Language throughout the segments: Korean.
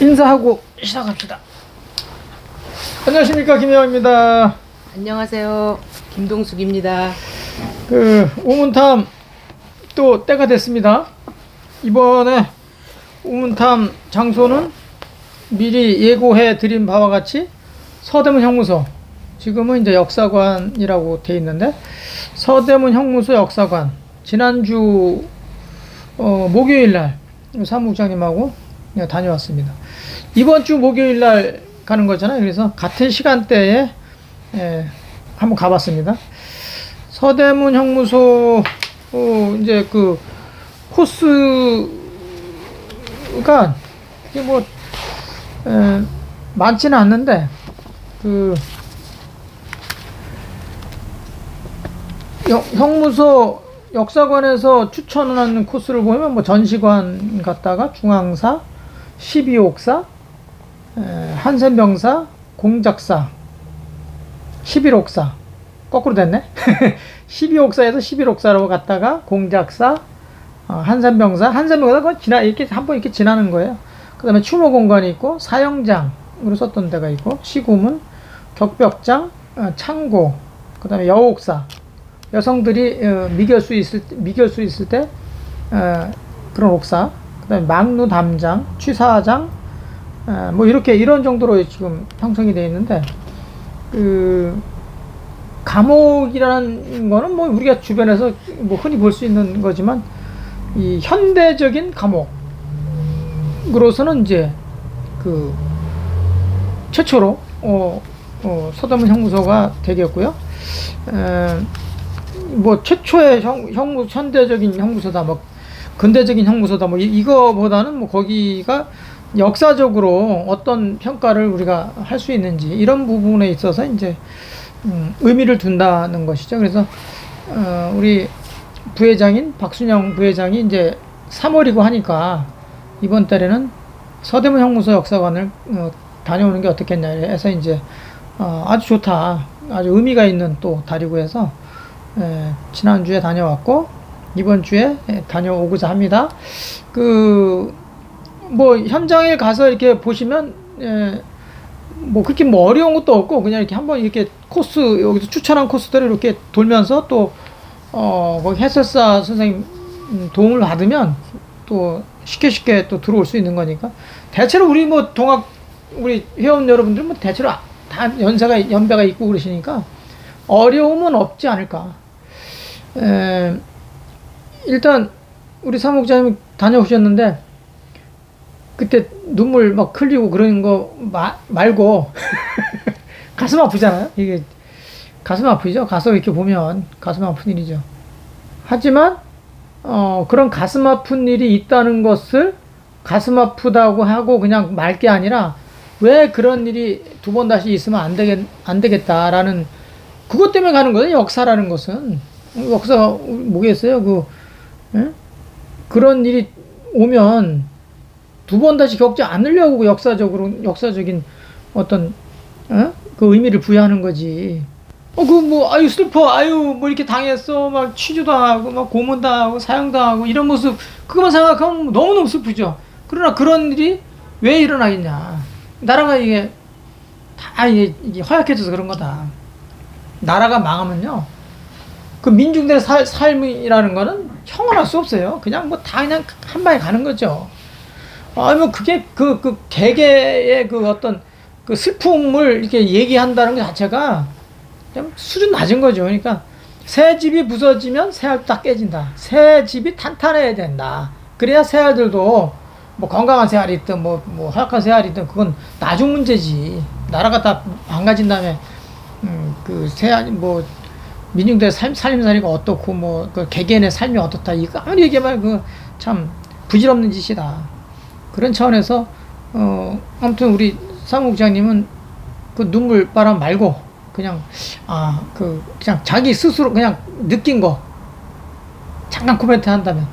인사하고 시작합시다. 안녕하십니까, 김혜영입니다. 안녕하세요. 김동숙입니다. 우문탐 또 때가 됐습니다. 이번에 우문탐 장소는 미리 예고해 드린 바와 같이 서대문 형무소, 지금은 이제 역사관이라고 돼 있는데 서대문 형무소 역사관, 지난주 목요일날 사무국장님하고 다녀왔습니다. 이번 주 목요일날 가는 거잖아요. 그래서 같은 시간대에 한번 가봤습니다. 서대문 형무소 이제 그 코스가 이게 뭐 많지는 않는데 형무소 역사관에서 추천하는 코스를 보면 뭐 전시관 갔다가 중앙사, 12옥사, 한센병사, 공작사, 11옥사 거꾸로 됐네. 12옥사에서 11옥사로 갔다가 공작사, 한센병사가 이렇게 한번 이렇게 지나는 거예요. 그 다음에 추모 공간이 있고 사형장으로 썼던 데가 있고 시구문, 격벽장, 창고, 그 다음에 여옥사, 여성들이 미결수 있을 때 그런 옥사, 그 다음에 막루 담장, 취사장, 뭐 이런 정도로 지금 형성이 되어 있는데, 감옥이라는 거는 뭐 우리가 주변에서 뭐 흔히 볼 수 있는 거지만, 이 현대적인 감옥으로서는 이제 최초로 서대문 형무소가 되겠고요. 뭐 최초의 현대적인 형무소다, 뭐 근대적인 형무소다, 뭐 이거보다는 뭐 거기가 역사적으로 어떤 평가를 우리가 할 수 있는지 이런 부분에 있어서 이제 의미를 둔다는 것이죠. 그래서 우리 부회장인 박순영 부회장이 이제 3월이고 하니까 이번 달에는 서대문 형무소 역사관을 다녀오는 게 어떻겠냐 해서 이제 아주 좋다, 아주 의미가 있는 또 달이고 해서 지난주에 다녀왔고 이번 주에 다녀오고자 합니다. 뭐 현장에 가서 이렇게 보시면 뭐 그렇게 뭐 어려운 것도 없고 그냥 이렇게 한번 이렇게 코스, 여기서 추천한 코스들을 이렇게 돌면서 또 거기 해설사 선생님 도움을 받으면 또 쉽게 또 들어올 수 있는 거니까, 대체로 우리 뭐 우리 회원 여러분들 뭐 대체로 다 연배가 있고 그러시니까 어려움은 없지 않을까. 일단 우리 사무국장님 다녀오셨는데 그때 눈물 막 흘리고 그런 거 말고 가슴 아프잖아요. 이게 가슴 아프죠. 가서 이렇게 보면 가슴 아픈 일이죠. 하지만 그런 가슴 아픈 일이 있다는 것을 가슴 아프다고 하고 그냥 말 게 아니라, 왜 그런 일이 두 번 다시 있으면 안 되겠다라는, 그것 때문에 가는 거예요. 역사라는 것은 역사 뭐겠어요. 그런 일이 오면 두 번 다시 겪지 않으려고 역사적인 어떤 그 의미를 부여하는 거지. 아유 슬퍼, 아유 뭐 이렇게 당했어, 막 취조도 하고 막 고문당하고 사형당하고 이런 모습, 그것만 생각하면 너무너무 슬프죠. 그러나 그런 일이 왜 일어나겠냐. 나라가 이게 다 이게 허약해져서 그런 거다. 나라가 망하면요, 그 민중들의 삶이라는 거는 형언할 수 없어요. 그냥 뭐 다 그냥 한 방에 가는 거죠. 뭐 그게 개개의 어떤 슬픔을 이렇게 얘기한다는 것 자체가 좀 수준 낮은 거죠. 그러니까 새 집이 부서지면 새 알도 다 깨진다. 새 집이 탄탄해야 된다. 그래야 새 알들도 뭐 건강한 새 알이 있든 뭐 허약한 새 알이 있든 그건 나중 문제지. 나라가 다 망가진 다음에 새 알, 뭐 민중들의 살림살이가 어떻고 뭐 개개인의 삶이 어떻다, 이거 아무리 얘기하면 참 부질없는 짓이다. 그런 차원에서 아무튼 우리 사무국장님은 눈물바람 말고 그냥 그냥 자기 스스로 그냥 느낀 거 잠깐 코멘트 한다면.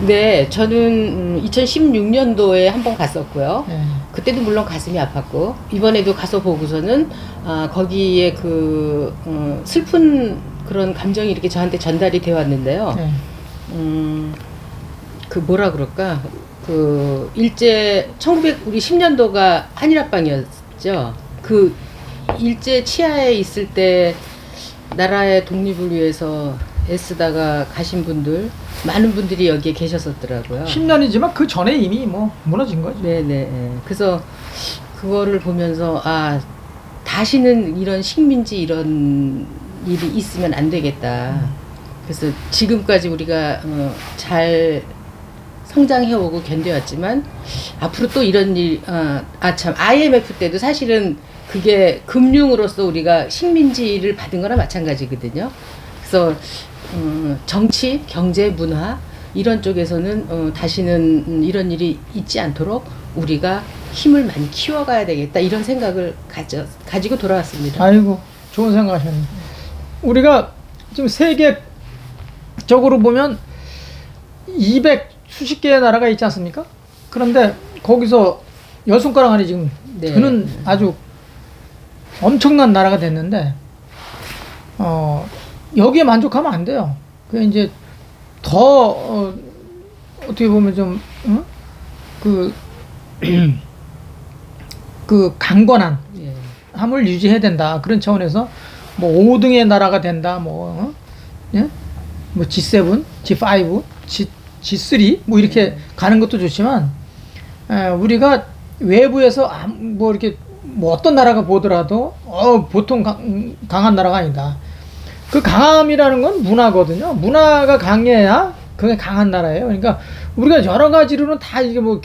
네, 저는 2016년도에 한번 갔었고요. 네. 그때도 물론 가슴이 아팠고, 이번에도 가서 보고서는 거기에 슬픈 그런 감정이 이렇게 저한테 전달이 되어 왔는데요. 네. 그 뭐라 그럴까, 일제 1910년도가 한일합방이었죠. 그 일제 치하에 있을 때 나라의 독립을 위해서 애쓰다가 가신 분들 많은 분들이 여기에 계셨었더라고요. 10년이지만 그 전에 이미 뭐 무너진 거죠. 네네. 그래서 그거를 보면서 아 다시는 이런 식민지 이런 일이 있으면 안 되겠다. 그래서 지금까지 우리가 잘 성장해오고 견뎌왔지만 앞으로 또 이런 일, 참 IMF 때도 사실은 그게 금융으로서 우리가 식민지를 받은 거나 마찬가지거든요. 그래서 정치, 경제, 문화 이런 쪽에서는 다시는 이런 일이 있지 않도록 우리가 힘을 많이 키워가야 되겠다 이런 생각을 가지고 돌아왔습니다. 아이고 좋은 생각하셨네. 우리가 지금 세계적으로 보면 200 수십 개의 나라가 있지 않습니까? 그런데 거기서 열 손가락 안에 지금 네. 드는 아주 엄청난 나라가 됐는데 여기에 만족하면 안 돼요. 그 이제 더 어떻게 보면 좀 그 강건한 예. 함을 유지해야 된다. 그런 차원에서 뭐 5등의 나라가 된다. 뭐 예? 뭐 G7, G5, G3 뭐 이렇게 가는 것도 좋지만 우리가 외부에서 뭐 이렇게 뭐 어떤 나라가 보더라도 보통 강한 나라가 아니다. 그 강함이라는 건 문화거든요. 문화가 강해야 그게 강한 나라예요. 그러니까 우리가 여러 가지로는 다 이게 뭐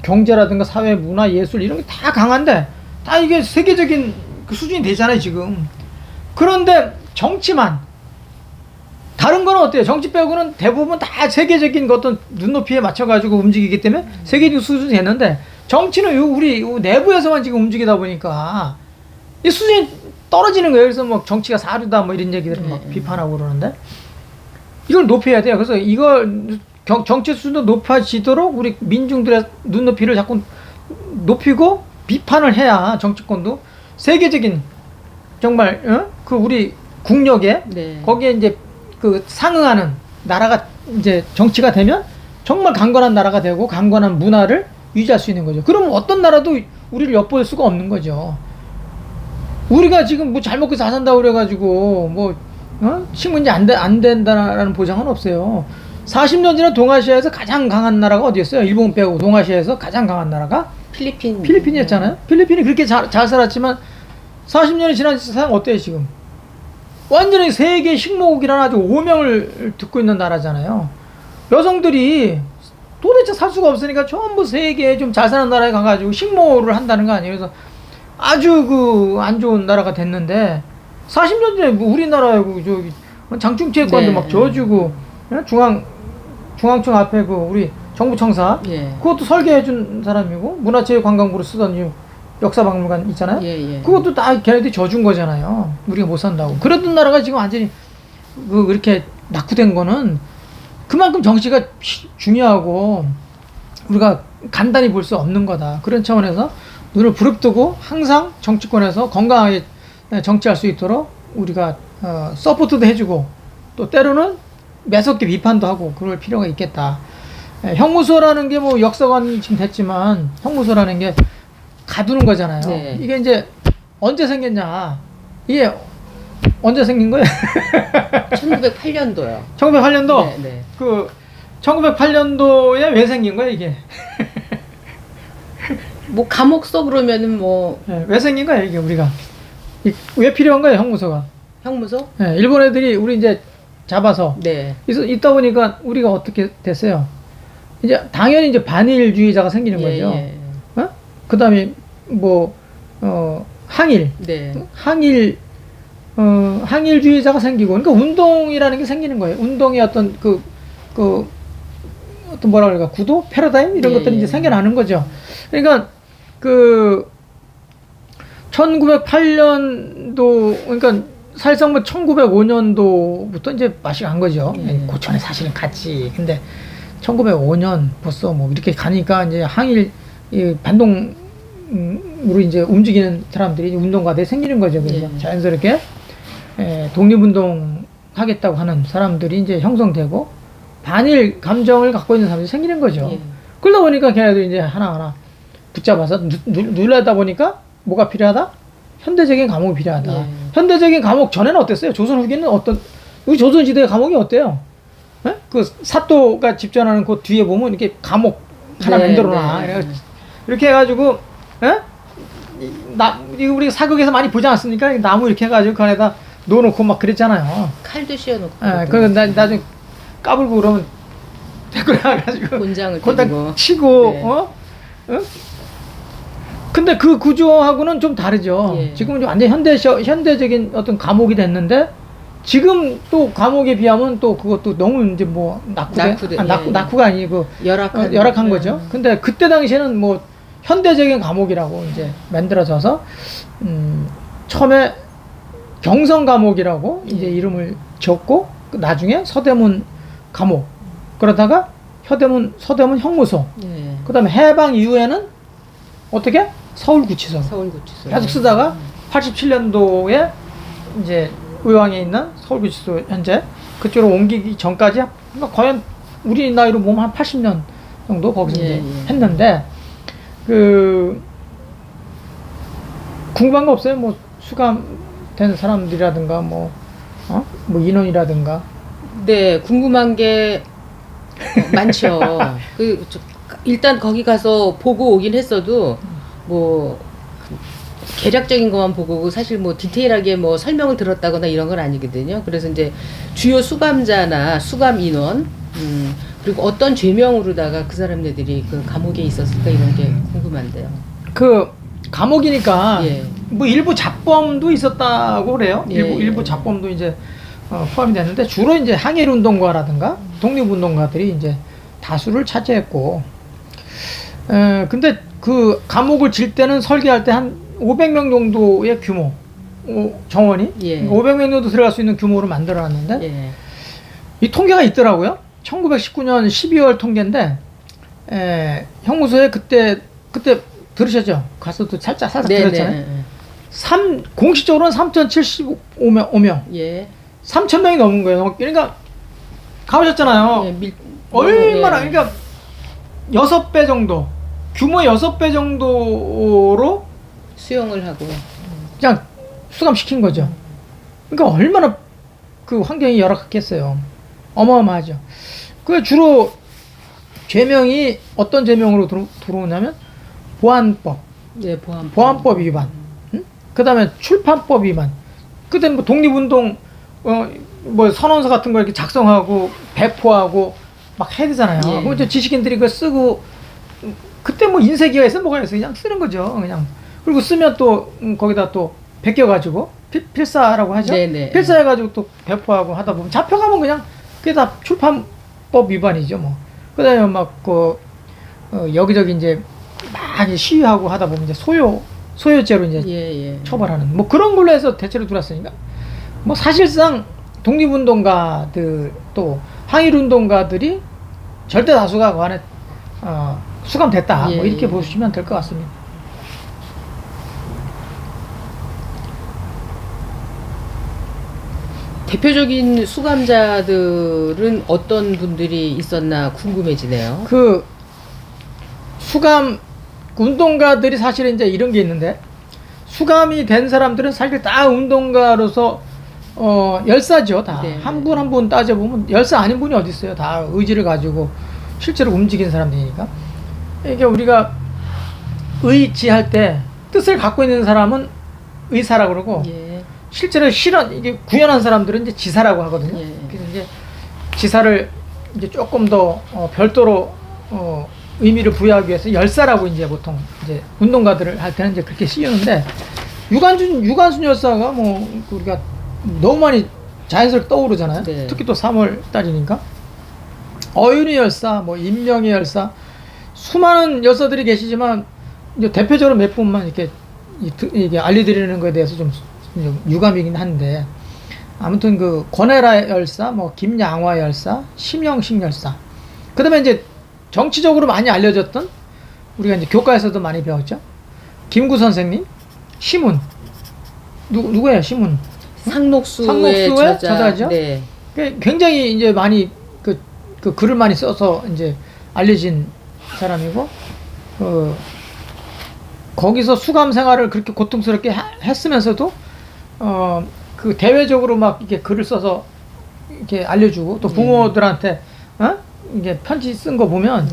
경제라든가 사회, 문화, 예술 이런 게 다 강한데 다 이게 세계적인 그 수준이 되잖아요 지금. 그런데 정치만 다른 거는 어때요? 정치 빼고는 대부분 다 세계적인 어떤 눈높이에 맞춰가지고 움직이기 때문에 세계적 수준이 됐는데 정치는 우리 내부에서만 지금 움직이다 보니까 이 수준이 떨어지는 거예요. 그래서 뭐 정치가 사류다 뭐 이런 얘기들을 막 비판하고 그러는데 이걸 높여야 돼요. 그래서 이걸 정치 수준도 높아지도록 우리 민중들의 눈높이를 자꾸 높이고 비판을 해야 정치권도 세계적인 정말 그 우리 국력에 네. 거기에 이제 그 상응하는 나라가 이제 정치가 되면 정말 강건한 나라가 되고 강건한 문화를 유지할 수 있는 거죠. 그러면 어떤 나라도 우리를 엿볼 수가 없는 거죠. 우리가 지금 뭐 잘 먹고 잘 산다고 그래가지고 뭐 식문지 안 된다라는 보장은 없어요. 40년 전에 동아시아에서 가장 강한 나라가 어디였어요? 일본 빼고 동아시아에서 가장 강한 나라가 필리핀이었잖아요. 필리핀이 그렇게 잘 살았지만 40년이 지난 세상 어때요 지금? 완전히 세계 식목이라는 아주 오명을 듣고 있는 나라잖아요. 여성들이 도대체 살 수가 없으니까 전부 세계에 좀 잘 사는 나라에 가가지고 식모를 한다는 거 아니에요. 그래서 아주 그 안 좋은 나라가 됐는데 40년 전에 뭐 우리나라에 저기 장충체육관도 네. 막 져주고 중앙청 앞에 그 우리 정부청사 예. 그것도 설계해준 사람이고 문화체육관광부로 쓰던 역사박물관 있잖아요. 예. 그것도 다 걔네들이 져준 거잖아요. 우리가 못 산다고. 그랬던 나라가 지금 완전히 그렇게 낙후된 거는 그만큼 정치가 중요하고 우리가 간단히 볼 수 없는 거다. 그런 차원에서 눈을 부릅뜨고 항상 정치권에서 건강하게 정치할 수 있도록 우리가 서포트도 해주고 또 때로는 매섭게 비판도 하고 그럴 필요가 있겠다. 형무소라는 게 뭐 역사관이 지금 됐지만 형무소라는 게 가두는 거잖아요. 네. 이게 이제 언제 생겼냐? 이게 언제 생긴 거예요? 1908년도요. 1908년도? 네. 그 1908년도에 왜 생긴 거예요 이게? 뭐 감옥 속 그러면은 뭐 네, 왜 생긴 거예요 이게 우리가? 왜 필요한 거예요 형무소가? 형무소? 네, 일본 애들이 우리 이제 잡아서 네. 있다 보니까 우리가 어떻게 됐어요? 이제 당연히 이제 반일주의자가 생기는 거죠. 예. 그다음에 뭐 항일, 네. 항일주의자가 생기고, 그러니까 운동이라는 게 생기는 거예요. 운동의 어떤 어떤 뭐라 그럴까 구도, 패러다임 이런 것들이 이제 생겨나는 거죠. 그러니까 그 1908년도 그러니까 사실상 뭐 1905년도부터 이제 맛이 간 거죠. 고전에 사실은 갔지. 근데 1905년 벌써 뭐 이렇게 가니까 이제 항일 반동으로 이제 움직이는 사람들이 운동가들이 생기는 거죠. 그래서 자연스럽게 독립운동 하겠다고 하는 사람들이 이제 형성되고 반일 감정을 갖고 있는 사람들이 생기는 거죠. 그러다 보니까 걔네도 이제 하나하나 붙잡아서 누르다 보니까 뭐가 필요하다? 현대적인 감옥이 필요하다. 예. 현대적인 감옥 전에는 어땠어요? 조선 후기는 우리 조선시대의 감옥이 어때요? 예? 그 사또가 집전하는 그 뒤에 보면 이렇게 감옥 하나 만들어놔. 이렇게 해가지고, 예? 이거 우리 사극에서 많이 보지 않습니까? 나무 이렇게 해가지고 그 안에다 넣어놓고 막 그랬잖아요. 칼도 씌워놓고. 예, 나중에 까불고 그러면 댓글 나가지고 곤장을 곤장 때리고. 치고, 네. 어? 근데 그 구조하고는 좀 다르죠. 예. 지금은 완전 현대적인 어떤 감옥이 됐는데, 지금 또 감옥에 비하면 또 그것도 너무 이제 뭐 낙후가 아니고 열악한 거죠. 근데 그때 당시에는 뭐 현대적인 감옥이라고 이제 만들어져서 처음에 경성 감옥이라고 이제 이름을 지었고, 나중에 서대문 감옥, 그러다가 서대문 형무소, 그다음에 해방 이후에는 어떻게 서울구치소 계속 쓰다가 87년도에 이제 의왕에 있는 서울구치소 현재 그쪽으로 옮기기 전까지 거의 우리 나이로 보면 한 80년 정도 거기서 이제 했는데, 그 궁금한 거 없어요? 뭐 수감된 사람들이라든가 뭐 인원이라든가. 네, 궁금한 게 많죠. 일단 거기 가서 보고 오긴 했어도 뭐 개략적인 것만 보고 오고, 사실 뭐 디테일하게 뭐 설명을 들었다거나 이런 건 아니거든요. 그래서 이제 주요 수감자나 수감 인원, 그리고 어떤 죄명으로다가 그 사람들이 그 감옥에 있었을까, 이런 게 궁금한데요. 그 감옥이니까 예. 뭐 일부 잡범도 있었다고 그래요. 예, 일부 잡범도 이제 포함이 됐는데, 주로 이제 항일 운동가라든가 독립 운동가들이 이제 다수를 차지했고, 근데 그 감옥을 질 때는 설계할 때 한 500명 정도의 규모, 정원이 500명 정도 들어갈 수 있는 규모로 만들어놨는데, 이 통계가 있더라고요. 1919년 12월 통계인데, 형무소에 그때 들으셨죠? 가서도 살짝 들었잖아요. 공식적으로는 3,075명, 3,000명이 넘은 거예요. 그러니까 가보셨잖아요. 얼마나, 그러니까 6배 정도, 규모의 6배 정도로 수용을 하고 그냥 수감시킨 거죠. 그러니까 얼마나 그 환경이 열악했겠어요. 어마어마하죠. 그 주로 죄명이 어떤 죄명으로 들어오냐면 보안법, 보안법 위반, 그 다음에 출판법 위반, 그 다음에 뭐 독립운동 뭐 선언서 같은 거 이렇게 작성하고 배포하고 막 해야 되잖아요. 그럼 이제 지식인들이 그거 쓰고, 그때 뭐 인쇄기가 있어 뭐가 있어, 그냥 쓰는 거죠. 그냥. 그리고 쓰면 또 거기다 또 베껴가지고 필사라고 하죠. 필사해가지고 또 배포하고 하다 보면 잡혀가면 그냥 그게 다 출판법 위반이죠. 뭐. 그다음에 막 여기저기 이제 막 시위하고 하다 보면 이제 소요죄로 이제 처벌하는 뭐 그런 걸로 해서 대체로 들어왔으니까, 뭐 사실상 독립운동가들 또 항일운동가들이 절대 다수가 그 안에 수감됐다. 뭐 이렇게 보시면 될 것 같습니다. 대표적인 수감자들은 어떤 분들이 있었나 궁금해지네요. 그 수감 운동가들이 사실은 이제 이런 게 있는데, 수감이 된 사람들은 사실 다 운동가로서 열사죠. 다 한 분 한 분 따져보면 열사 아닌 분이 어디 있어요. 다 의지를 가지고 실제로 움직이는 사람들이니까. 이게 우리가 의지할 때 뜻을 갖고 있는 사람은 의사라고 그러고, 실제로 이게 구현한 사람들은 이제 지사라고 하거든요. 그래서 이제 지사를 이제 조금 더 별도로 의미를 부여하기 위해서 열사라고 이제 보통 이제 운동가들을 할 때는 이제 그렇게 쓰이는데, 유관순 열사가 뭐 우리가 너무 많이 자연스럽게 떠오르잖아요. 특히 또 3월 달이니까. 어윤희 열사, 뭐 임명희 열사, 수많은 열사들이 계시지만 이제 대표적으로 몇 분만 이게 알려드리는 거에 대해서 좀 유감이긴 한데, 아무튼 그 권혜라 열사, 뭐 김양화 열사, 심영식 열사, 그 다음에 이제 정치적으로 많이 알려졌던, 우리가 이제 교과에서도 많이 배웠죠. 김구 선생님, 시문, 누구예요, 시문? 상록수의 저자죠. 굉장히 이제 많이 그 글을 많이 써서 이제 알려진 사람이고 거기서 수감 생활을 그렇게 고통스럽게 했으면서도 그 대외적으로 막 이렇게 글을 써서 이렇게 알려주고 또 부모들한테 이게 편지 쓴 거 보면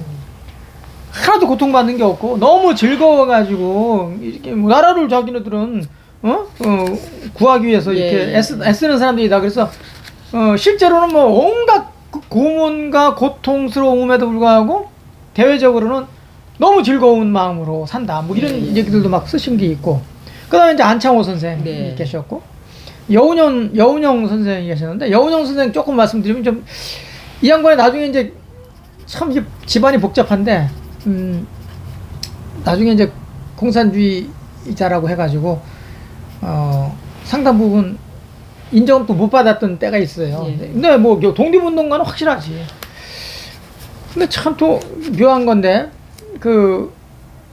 하나도 고통받는 게 없고 너무 즐거워가지고 이렇게 뭐 나라를 자기네들은 구하기 위해서 이렇게 예. 애쓰는 사람들이다. 그래서 실제로는 뭐 온갖 고문과 고통스러움에도 불구하고 대외적으로는 너무 즐거운 마음으로 산다. 뭐 이런 예. 얘기들도 막 쓰신 게 있고. 그다음에 이제 안창호 선생이 네. 계셨고 여운형 선생이 계셨는데 여운형 선생 조금 말씀드리면 좀 이 양반이 나중에 이제 참 이게 집안이 복잡한데 나중에 이제 공산주의자라고 해가지고 상당 부분 인정도 못 받았던 때가 있어요. 예. 근데 뭐 독립운동가는 확실하지. 근데 참 또 묘한 건데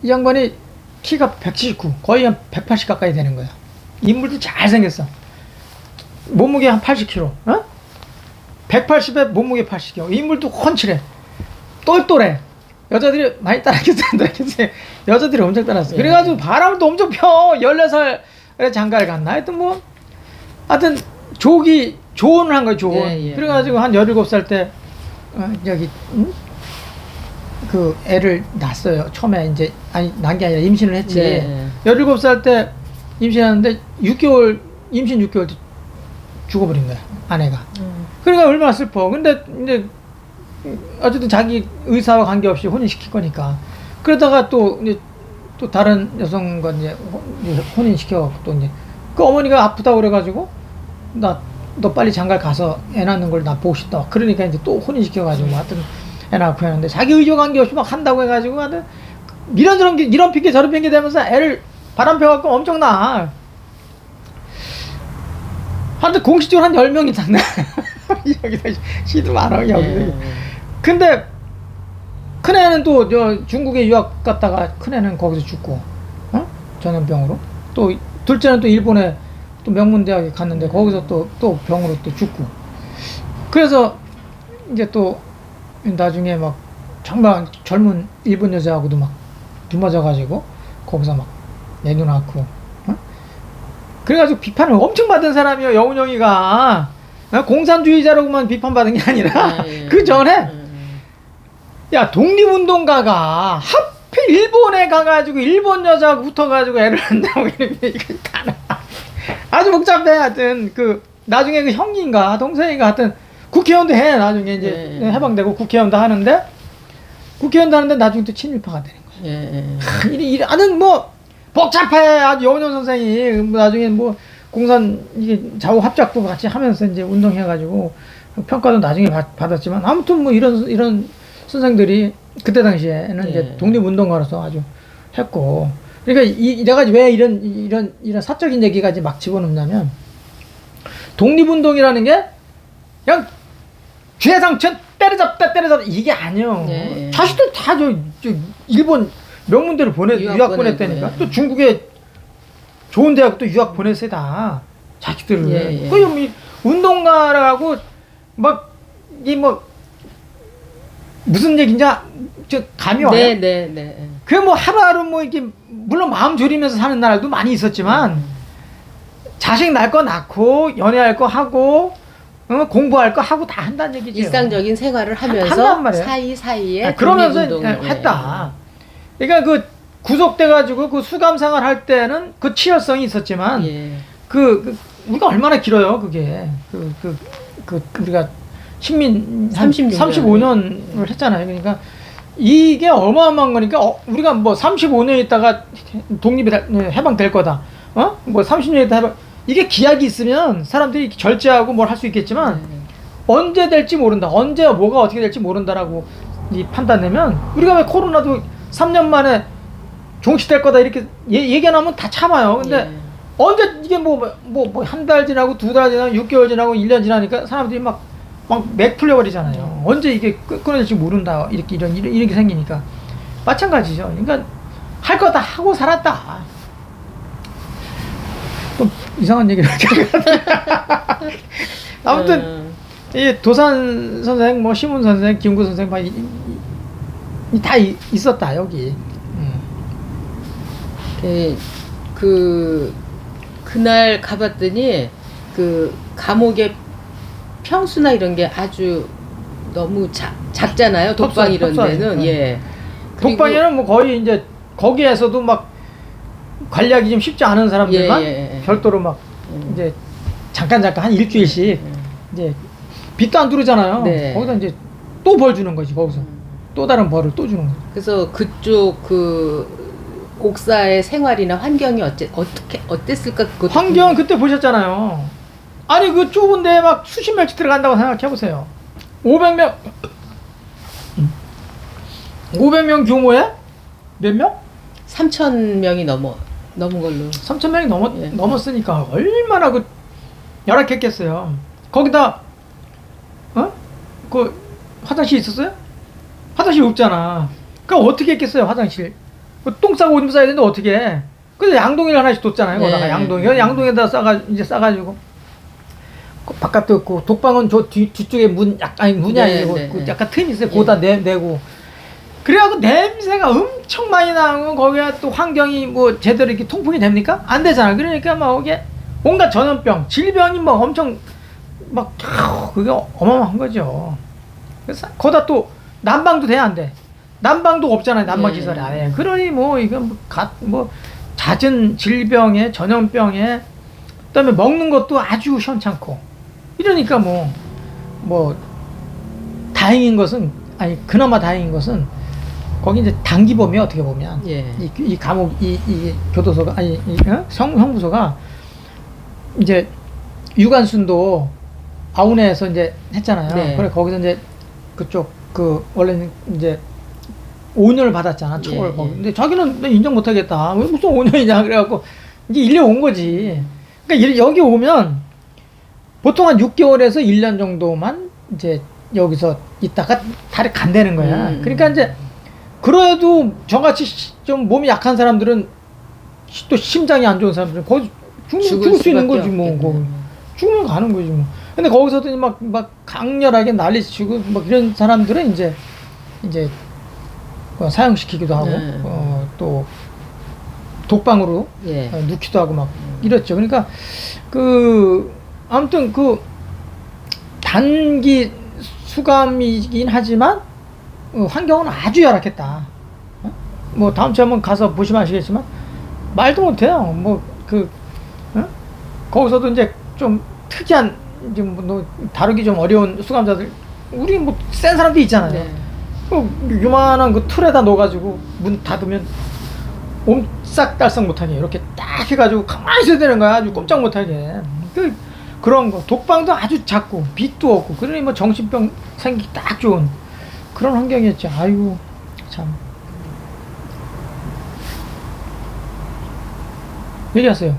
이 양반이 키가 179 거의 한 180 가까이 되는 거야. 인물도 잘생겼어. 몸무게 한 80kg 180에 몸무게 80kg 인물도 훤칠해. 똘똘해. 여자들이 많이 따라했어요, 안 따라했어요? 여자들이 엄청 따라했어. 예. 그래가지고 바람을 또 엄청 펴. 14살에 장가를 갔나? 하여튼 조언을 한 거야, 조언. 예. 그래가지고 한 17살 때 그 애를 낳았어요. 처음에 이제 난 게 아니라 임신을 했지. 네. 17살 때 임신하는데 임신 6개월 때 죽어버린 거야, 아내가. 그러니까 얼마나 슬퍼. 근데 이제 어쨌든 자기 의사와 관계없이 혼인시킬 거니까. 그러다가 또 다른 여성과 이제 혼인시켜 또 이제 그 어머니가 아프다고 그래가지고 너 빨리 장가 가서 애 낳는 걸 나 보고 싶다. 그러니까 이제 또 혼인시켜가지고 하여튼 애 낳고 했는데 자기 의지와 관계없이 막 한다고 해가지고 하여튼 이런 핑계 저런 핑계 대면서 애를 바람 펴갖고 엄청나. 하여튼 공식적으로 한 10명 이상 나. 여기서 시도 많아, 여기서. 예. 근데 큰애는 또 중국에 유학 갔다가 큰애는 거기서 죽고 전염병으로. 또 둘째는 또 일본에 또 명문대학에 갔는데 거기서 또 병으로 또 죽고. 그래서 이제 또 나중에 막 정말 젊은 일본 여자하고도 막 뒤맞아가지고 거기서 막 애도 낳고. 그래가지고 비판을 엄청 받은 사람이요, 여운형이가. 공산주의자라고만 비판받은 게 아니라 그 전에 야, 독립운동가가 하필 일본에 가가지고 일본 여자하고 붙어가지고 애를 한다고 이렇게 아주 복잡해. 하여튼 나중에 그 형인가 동생인가 하여튼 국회의원도 해. 나중에 이제 해방되고 국회의원도 하는데 나중에 또 친일파가 되는 거야. 아는 뭐 복잡해. 아주 여운형 선생이 나중에 뭐 공산 이게 좌우 합작도 같이 하면서 이제 운동해가지고 평가도 나중에 받았지만 아무튼 뭐 이런 선생들이 그때 당시에는 이제 독립운동가로서 아주 했고. 그러니까 내가 왜 이런 사적인 얘기까지 막 집어넣냐면 독립운동이라는 게 그냥 죄상천 때려잡다 이게 아니요. 자식들 다 저 일본 명문대로 유학 보냈다니까. 또 중국에 좋은 대학도 유학 보냈어요, 다. 자식들을. 그 운동가라고 무슨 얘기인지 감이 와요. 그게 뭐 하루하루 뭐 이렇게 물론 마음 졸이면서 사는 날도 많이 있었지만 자식 낳을 거 낳고 연애할 거 하고 공부할 거 하고 다 한다는 얘기죠. 일상적인 생활을 하면서 한단 말이에요. 사이사이에 그러면서 했다. 그러니까 그 구속돼가지고 그 수감 생활 할 때는 그 치열성이 있었지만 우리가 얼마나 길어요, 그게. 우리가 식민 35년을 했잖아요. 그러니까 이게 어마어마한 거니까 우리가 뭐 35년 있다가 독립이 해방될 거다. 뭐 30년 있다 해방. 이게 기약이 있으면 사람들이 절제하고 뭘 할 수 있겠지만 언제 될지 모른다. 언제 뭐가 어떻게 될지 모른다라고 이 판단되면 우리가 왜 코로나도 3년 만에 종식될 거다 이렇게 얘기 안 하면 다 참아요. 근데 언제 이게 한 달 지나고 2달 지나고 6개월 지나고 1년 지나니까 사람들이 막 맥 풀려버리잖아요. 언제 이게 끊어질지 모른다. 이런 게 생기니까. 마찬가지죠. 그러니까 할 거 다 하고 살았다. 또 이상한 얘기를 하죠. 아무튼 이 도산 선생, 뭐 시문 선생, 김구 선생 다 있었다 여기. 그날 가봤더니 그 감옥의 평수나 이런 게 아주 너무 작잖아요. 독방 이런 데는. 네. 예. 그리고 독방에는 뭐 거의 이제 거기에서도 막 관리하기 좀 쉽지 않은 사람들만 별도로 막 이제 잠깐 한 일주일씩 이제 빚도 안 두르잖아요. 네. 거기서 이제 또 벌 주는 거지 거기서 또 다른 벌을 또 주는 거지. 그래서 그쪽 옥사의 생활이나 환경이 어땠을까? 그것도 환경 그때 보셨잖아요. 아니 그 좁은데 막 수십 명씩 들어간다고 생각해 보세요. 500명 500명 규모에 몇 명? 3,000명이 넘은 걸로. 3,000명이 예. 넘었으니까 얼마나 그 열악했겠어요. 거기다 그 화장실 있었어요? 화장실 없잖아. 그럼 어떻게 했겠어요 화장실? 똥 싸고 오줌 싸야 되는데 어떻게 해? 근데 양동이를 하나씩 뒀잖아요. 거기다가 양동에다 싸가지고 그 바깥도 없고 독방은 저 뒤쪽에 문이 아니고 그 약간 틈이 있어요. 거기다 내고 그래갖고 냄새가 엄청 많이 나고 거기가 또 환경이 뭐 제대로 이렇게 통풍이 됩니까? 안 되잖아. 그러니까 막 이게 온갖 전염병, 질병이 막 엄청 막 그게 어마어마한 거죠. 그래서 거기다 또 난방도 돼 안 돼? 난방도 없잖아요. 난방 시설이 아예. 그러니 뭐 이건 뭐 잦은 질병에 전염병에 그다음에 먹는 것도 아주 시원찮고 이러니까 뭐 다행인 것은 그나마 다행인 것은 거기 이제 단기범이야 어떻게 보면 이 감옥 이 교도소가 형무소가 이제 유관순도 아우네에서 이제 했잖아요. 네. 그래 거기서 이제 그쪽 원래는 이제 5년을 받았잖아 처벌 거기. 근데 자기는 인정 못하겠다. 왜 무슨 5년이냐 그래갖고 이제 1년 온 거지. 그러니까 여기 오면 보통 한 6개월에서 1년 정도만 이제 여기서 있다가 다리 간다는 거야. 그러니까 이제 그래도 저같이 좀 몸이 약한 사람들은 또 심장이 안 좋은 사람들은 거기 죽을 수 있는 거지 뭐. 죽으면 가는 거지 뭐. 근데 거기서도 막 강렬하게 난리치고 막 이런 사람들은 이제 사형시키기도 하고 또 독방으로 눕기도 하고 막 이랬죠. 그러니까 아무튼 단기 수감이긴 하지만 환경은 아주 열악했다. 뭐 다음 주에 한번 가서 보시면 아시겠지만 말도 못해요. 거기서도 이제 좀 특이한 이제 뭐 다루기 좀 어려운 수감자들 우리 뭐 센 사람도 있잖아요. 요만한 그 틀에다 넣어가지고 문 닫으면 옴싹달싹 못하게 이렇게 딱 해가지고 가만히 있어야 되는 거야. 아주 꼼짝 못하게. 그런 거. 독방도 아주 작고 빛도 없고 그러니 뭐 정신병 생기기 딱 좋은 그런 환경이었죠. 아이고 참. 얘기하세요.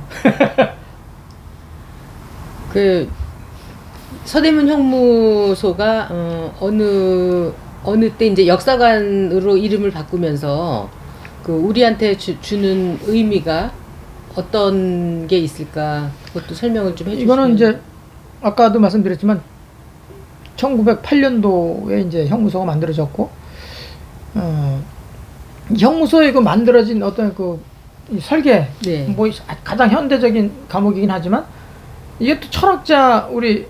서대문 형무소가 어느 때 이제 역사관으로 이름을 바꾸면서 우리한테 주는 의미가 어떤 게 있을까? 그것도 설명을 좀 해주시면. 이거는 이제 아까도 말씀드렸지만 1908년도에 이제 형무소가 만들어졌고 형무소에 만들어진 어떤 이 설계 뭐 가장 현대적인 감옥이긴 하지만 이게 또 철학자 우리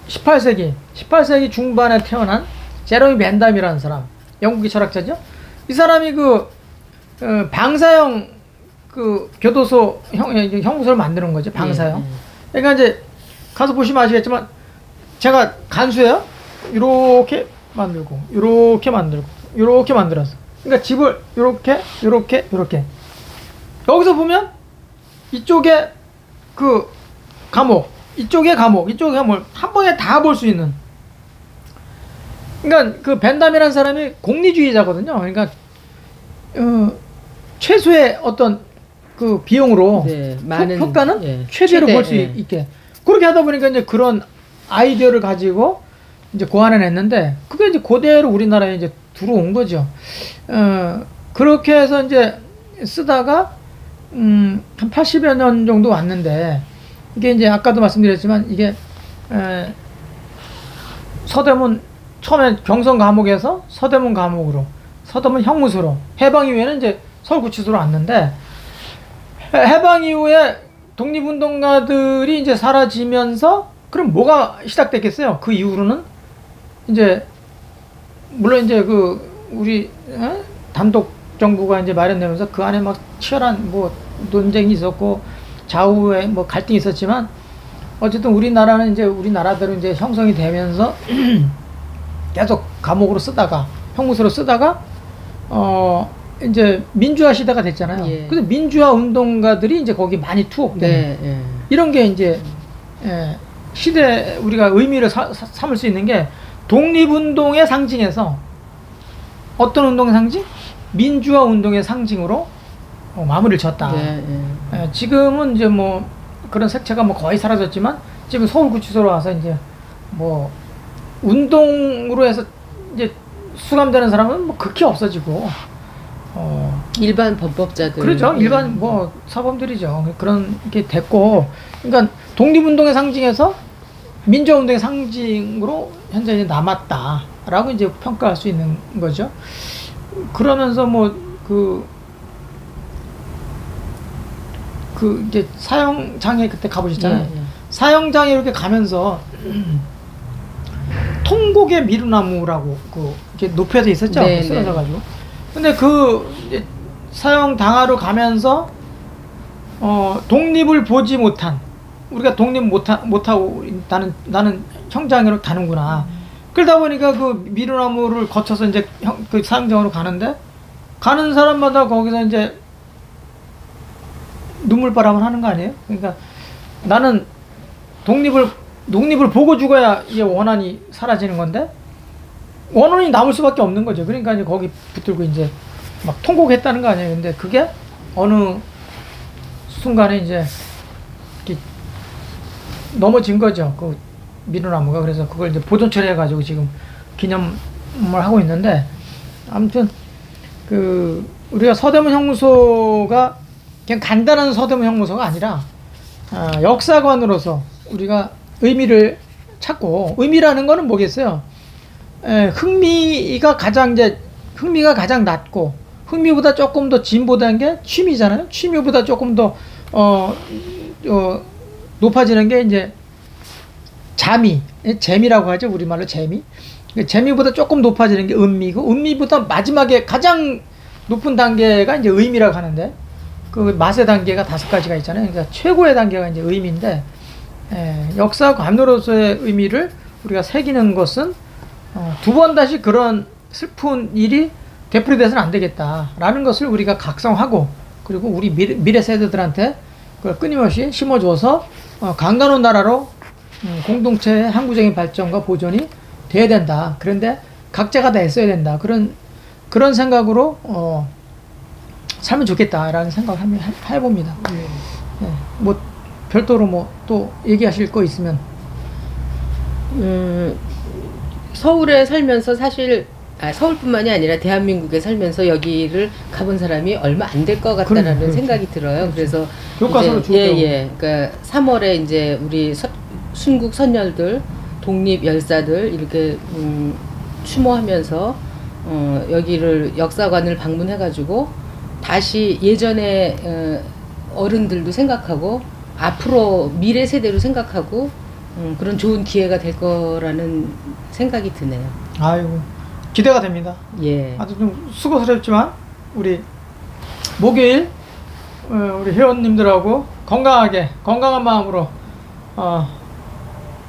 18세기 중반에 태어난 제러미 벤담이라는 사람, 영국의 철학자죠. 이 사람이 방사형 교도소 형무소를 만드는 거죠. 방사형. 그러니까 이제 가서 보시면 아시겠지만 제가 간수예요. 이렇게 만들고, 이렇게 만들고, 이렇게 만들었어. 그러니까 집을 이렇게. 여기서 보면 이쪽에 감옥, 이쪽에 감옥 한 번에 다 볼 수 있는. 그러니까 벤담이라는 사람이 공리주의자거든요. 그러니까 최소의 어떤 비용으로 많은 효과는 최대로 볼 수 있게 그렇게 하다 보니까 이제 그런 아이디어를 가지고 이제 고안을 했는데 그게 이제 그대로 우리나라에 이제 들어온 거죠. 그렇게 해서 이제 쓰다가 한 80여 년 정도 왔는데 이게 이제 아까도 말씀드렸지만 이게 서대문 처음에 경성 감옥에서 서대문 감옥으로 서대문 형무소로, 해방 이후에는 이제 서울구치소로 왔는데, 해방 이후에 독립운동가들이 이제 사라지면서 그럼 뭐가 시작됐겠어요? 그 이후로는 이제 물론 이제 그 우리 단독 정부가 이제 마련되면서 그 안에 막 치열한 뭐 논쟁이 있었고 좌우에 뭐 갈등이 있었지만 어쨌든 우리나라는 이제 우리나라대로 이제 형성이 되면서 계속 감옥으로 쓰다가 형무소로 쓰다가 이제 민주화 시대가 됐잖아요. 예. 그래서 민주화 운동가들이 이제 거기 많이 투옥되는 네, 예. 이런 게 이제 시대 우리가 의미를 삼을 수 있는 게 독립운동의 상징에서 어떤 운동의 상징? 민주화 운동의 상징으로 마무리를 졌다. 네, 예. 지금은 이제 뭐 그런 색채가 뭐 거의 사라졌지만 지금 서울구치소로 와서 이제 뭐 운동으로 해서 이제 수감되는 사람은 뭐 극히 없어지고 일반 범법자들. 그렇죠. 일반 뭐 사범들이죠. 그런 게 됐고, 그러니까 독립운동의 상징에서 민주화운동의 상징으로 현재 이제 남았다라고 이제 평가할 수 있는 거죠. 그러면서 뭐 그 이제 사형장에 그때 가보셨잖아요. 예, 예. 사형장에 이렇게 가면서 통곡의 미루나무라고 그 이렇게 높여져 있었죠. 네, 쓰러져 가지고. 근데 그 이제 사형 당하러 가면서 독립을 보지 못한 우리가 독립 못하고 나는 형장으로 가는구나. 그러다 보니까 그 미루나무를 거쳐서 이제 그 사형장으로 가는데 가는 사람마다 거기서 이제 눈물바람을 하는 거 아니에요? 그러니까 나는 독립을 보고 죽어야 이 원한이 사라지는 건데 원한이 남을 수밖에 없는 거죠. 그러니까 이제 거기 붙들고 이제 막 통곡했다는 거 아니에요. 근데 그게 어느 순간에 이제 이렇게 넘어진 거죠. 그 미루나무가. 그래서 그걸 이제 보존 처리해가지고 지금 기념을 하고 있는데 아무튼 그 우리가 서대문 형무소가 그냥 간단한 서대문 형무소가 아니라 역사관으로서 우리가 의미를 찾고 의미라는 거는 뭐겠어요? 흥미가 가장 낮고 흥미보다 조금 더 진보된 게 취미잖아요. 취미보다 조금 더 높아지는 게 이제 재미라고 하죠. 우리말로 재미. 재미보다 조금 높아지는 게 음미고 음미보다 마지막에 가장 높은 단계가 이제 의미라고 하는데 그 맛의 단계가 5가지가 있잖아요. 그러니까 최고의 단계가 이제 의미인데 역사관으로서의 의미를 우리가 새기는 것은 두 번 다시 그런 슬픈 일이 되풀이돼서는 안 되겠다라는 것을 우리가 각성하고 그리고 우리 미래 세대들한테 그걸 끊임없이 심어줘서 강간호 나라로 공동체의 항구적인 발전과 보존이 돼야 된다. 그런데 각자가 다 애써야 된다. 그런 생각으로 살면 좋겠다라는 생각을 해봅니다. 네. 뭐 별도로 뭐 또 얘기하실 거 있으면 서울에 살면서 사실 서울뿐만이 아니라 대한민국에 살면서 여기를 가본 사람이 얼마 안 될 것 같다라는 그렇죠. 생각이 들어요. 그래서 교과서로 예. 그러니까 3월에 이제 우리 순국 선열들, 독립 열사들 이렇게 추모하면서 여기를 역사관을 방문해가지고 다시 예전에 어른들도 생각하고 앞으로 미래 세대로 생각하고 그런 좋은 기회가 될 거라는 생각이 드네요. 아이고 기대가 됩니다. 예. 아주 좀 수고스럽지만 우리 목요일 우리 회원님들하고 건강한 마음으로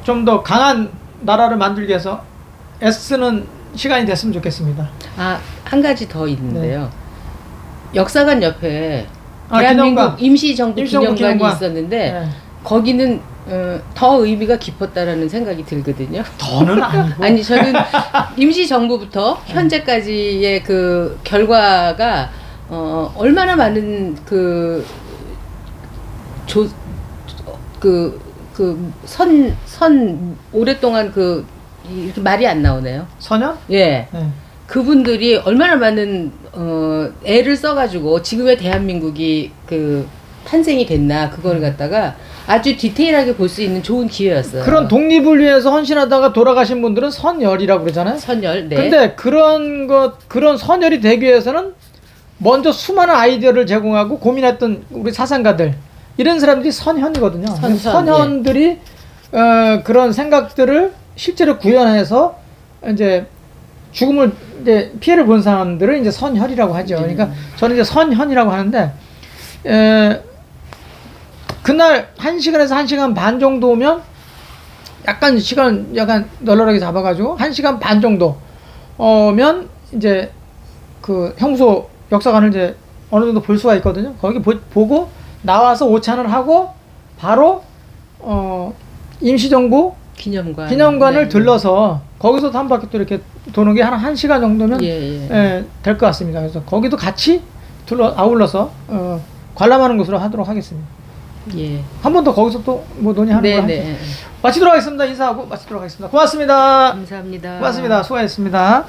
좀 더 강한 나라를 만들기 위해서 애쓰는 시간이 됐으면 좋겠습니다. 한 가지 더 있는데요. 역사관 옆에 대한민국 기념관. 임시정부 기념관이 기념관. 있었는데 네. 거기는 더 의미가 깊었다라는 생각이 들거든요. 더는 아니고. 아니 저는 임시정부부터 현재까지의 그 결과가 얼마나 많은 오랫동안 이렇게 말이 안 나오네요. 선현? 예. 네. 그분들이 얼마나 많은 애를 써가지고 지금의 대한민국이 탄생이 됐나 그걸 갖다가 아주 디테일하게 볼 수 있는 좋은 기회였어요. 그런 독립을 위해서 헌신하다가 돌아가신 분들은 선열이라고 그러잖아요. 선열. 네. 근데 그런 선열이 되기 위해서는 먼저 수많은 아이디어를 제공하고 고민했던 우리 사상가들, 이런 사람들이 선현이거든요. 선현들이 그런 생각들을 실제로 구현해서 이제 죽음을 이제 피해를 본 사람들을 이제 선혈이라고 하죠. 그러니까 저는 이제 선현이라고 하는데, 그날 1시간에서 1시간 반 정도면 약간 시간 약간 널널하게 잡아가지고 1시간 반 정도면 이제 그 형소 역사관을 이제 어느 정도 볼 수가 있거든요. 거기 보고 나와서 오찬을 하고 바로 임시정부 기념관을 네. 들러서 거기서도 한 바퀴 또 이렇게 도는 게 한 1시간 정도면 될 것 같습니다. 그래서 거기도 같이 아울러서 관람하는 것으로 하도록 하겠습니다. 예. 한 번 더 거기서 또 뭐 논의하는 네, 걸로 네. 할게요. 마치도록 하겠습니다. 인사하고 마치도록 하겠습니다. 고맙습니다. 감사합니다. 고맙습니다. 수고하셨습니다.